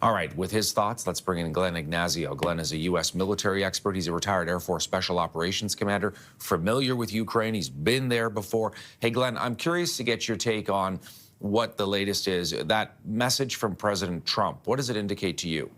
All right, with his thoughts, let's bring in Glenn Ignazio. Glenn is a U.S. military expert. He's a retired Air Force Special Operations Commander, familiar with Ukraine. He's been there before. Hey, Glenn, I'm curious to get your take on what the latest is. That message from President Trump, what does it indicate to you?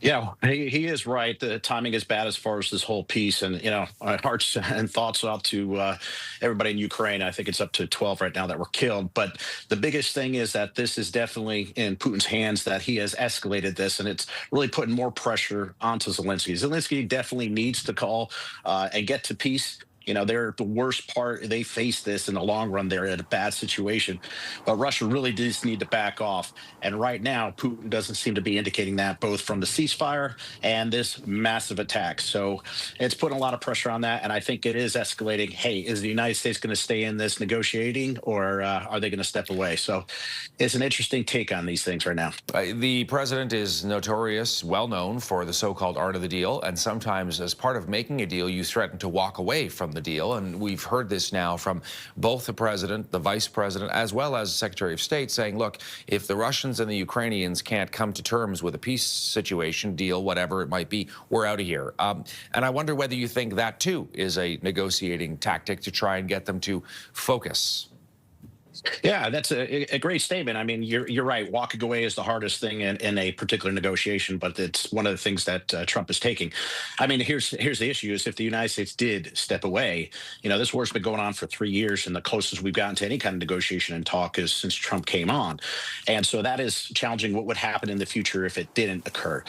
Yeah, he is right. The timing is bad as far as this whole piece, and our hearts and thoughts out to everybody in Ukraine. I think it's up to 12 right now that were killed. But the biggest thing is that this is definitely in Putin's hands. That he has escalated this, and it's really putting more pressure onto Zelensky. Zelensky definitely needs to call and get to peace. They're the worst part. They face this in the long run. They're in a bad situation, but Russia really does need to back off. And right now, Putin doesn't seem to be indicating that, both from the ceasefire and this massive attack. So it's putting a lot of pressure on that. And I think it is escalating. Hey, is the United States going to stay in this negotiating, or are they going to step away? So it's an interesting take on these things right now. The president is notorious, well known for the so-called art of the deal. And sometimes as part of making a deal, you threaten to walk away from the deal. And we've heard this now from both the president, the vice president, as well as the Secretary of State saying, look, if the Russians and the Ukrainians can't come to terms with a peace situation, deal, whatever it might be, we're out of here. And I wonder whether you think that, too, is a negotiating tactic to try and get them to focus. Yeah, that's a great statement. I mean, you're right. Walking away is the hardest thing in a particular negotiation, but it's one of the things that Trump is taking. I mean, here's the issue: is if the United States did step away, this war's been going on for 3 years, and the closest we've gotten to any kind of negotiation and talk is since Trump came on, and so that is challenging what would happen in the future if it didn't occur.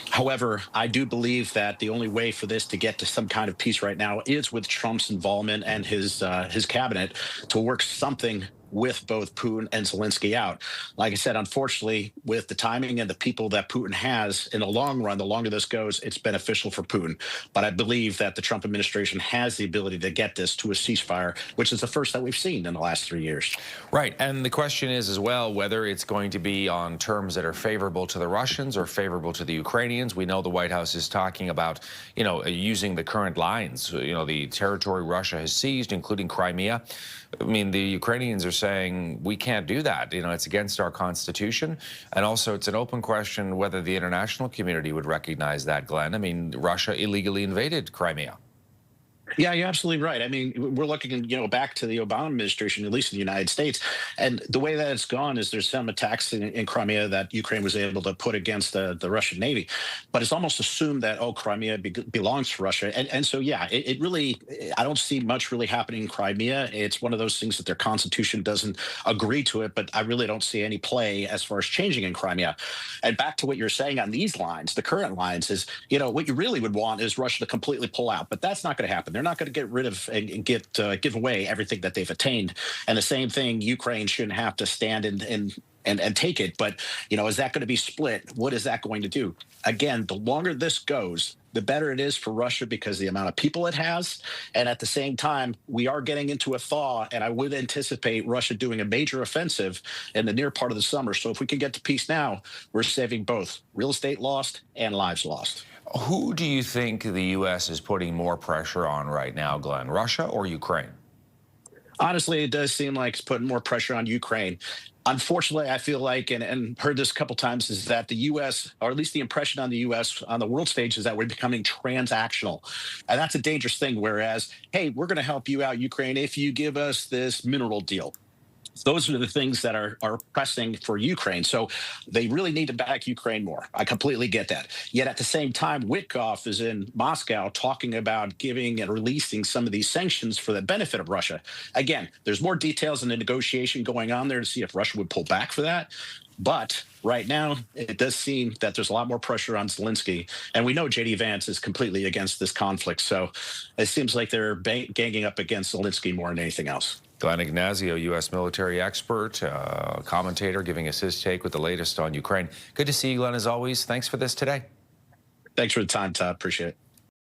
However, I do believe that the only way for this to get to some kind of peace right now is with Trump's involvement and his cabinet to work something with both Putin and Zelensky out. Like I said, unfortunately, with the timing and the people that Putin has, in the long run, the longer this goes, it's beneficial for Putin. But I believe that the Trump administration has the ability to get this to a ceasefire, which is the first that we've seen in the last 3 years. Right. And the question is as well whether it's going to be on terms that are favorable to the Russians or favorable to the Ukrainians. We know the White House is talking about, using the current lines, the territory Russia has seized, including Crimea. I mean, the Ukrainians are saying we can't do that. It's against our Constitution. And also, it's an open question whether the international community would recognize that, Glenn. I mean, Russia illegally invaded Crimea. Yeah, you're absolutely right. I mean, we're looking, back to the Obama administration, at least in the United States. And the way that it's gone is there's some attacks in Crimea that Ukraine was able to put against the Russian Navy. But it's almost assumed that, Crimea belongs to Russia. And so, yeah, it really, I don't see much really happening in Crimea. It's one of those things that their constitution doesn't agree to it. But I really don't see any play as far as changing in Crimea. And back to what you're saying on these lines, the current lines is, what you really would want is Russia to completely pull out. But that's not going to happen. They're not going to get rid of and give away everything that they've attained. And the same thing, Ukraine shouldn't have to stand and take it. But, is that going to be split? What is that going to do? Again, the longer this goes, the better it is for Russia because the amount of people it has. And at the same time, we are getting into a thaw, and I would anticipate Russia doing a major offensive in the near part of the summer. So if we can get to peace now, we're saving both real estate lost and lives lost. Who do you think the U.S. is putting more pressure on right now, Glenn? Russia or Ukraine? Honestly, it does seem like it's putting more pressure on Ukraine. Unfortunately, I feel like, and heard this a couple times, is that the U.S., or at least the impression on the U.S. on the world stage, is that we're becoming transactional. And that's a dangerous thing, whereas, hey, we're going to help you out, Ukraine, if you give us this mineral deal. Those are the things that are pressing for Ukraine. So they really need to back Ukraine more. I completely get that. Yet at the same time, Witkoff is in Moscow talking about giving and releasing some of these sanctions for the benefit of Russia. Again, there's more details in the negotiation going on there to see if Russia would pull back for that. But right now, it does seem that there's a lot more pressure on Zelensky. And we know J.D. Vance is completely against this conflict. So it seems like they're ganging up against Zelensky more than anything else. Glenn Ignazio, U.S. military expert, commentator, giving us his take with the latest on Ukraine. Good to see you, Glenn, as always. Thanks for this today. Thanks for the time, Todd. Appreciate it.